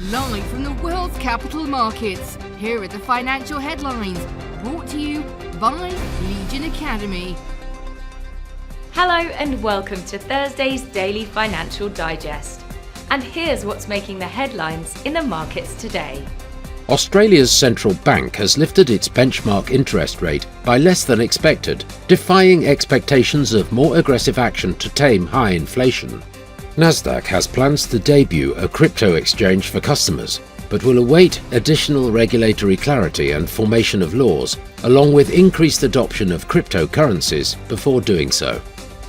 Live from the world's capital markets, here are the financial headlines, brought to you by Legion Academy. Hello and welcome to Thursday's Daily Financial Digest. And here's what's making the headlines in the markets today. Australia's central bank has lifted its benchmark interest rate by less than expected, defying expectations of more aggressive action to tame high inflation. Nasdaq has plans to debut a crypto exchange for customers, but will await additional regulatory clarity and formation of laws, along with increased adoption of cryptocurrencies before doing so.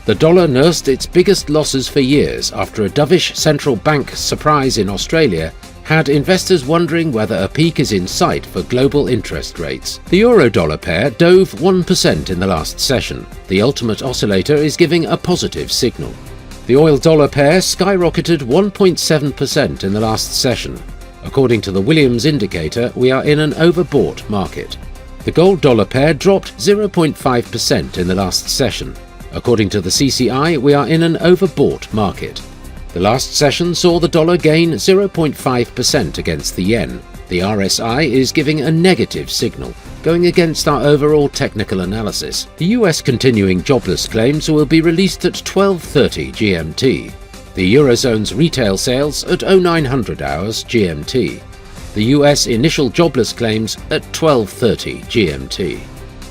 The dollar nursed its biggest losses for years after a dovish central bank surprise in Australia had investors wondering whether a peak is in sight for global interest rates. The euro-dollar pair dove 1% in the last session. The ultimate oscillator is giving a positive signal. The oil-dollar pair skyrocketed 1.7% in the last session. According to the Williams indicator, we are in an overbought market. The gold-dollar pair dropped 0.5% in the last session. According to the CCI, we are in an overbought market. The last session saw the dollar gain 0.5% against the yen. The RSI is giving a negative signal, going against our overall technical analysis. The US continuing jobless claims will be released at 12:30 GMT. The Eurozone's retail sales at 0900 hours GMT. The US initial jobless claims at 12:30 GMT.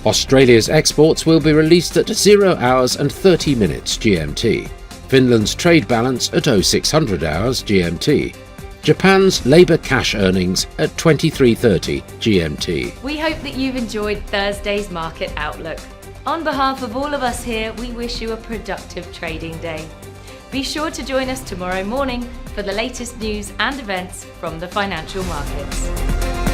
Australia's exports will be released at 0 hours and 30 minutes GMT. Finland's trade balance at 0600 hours GMT. Japan's labour cash earnings at 23:30 GMT. We hope that you've enjoyed Thursday's market outlook. On behalf of all of us here, we wish you a productive trading day. Be sure to join us tomorrow morning for the latest news and events from the financial markets.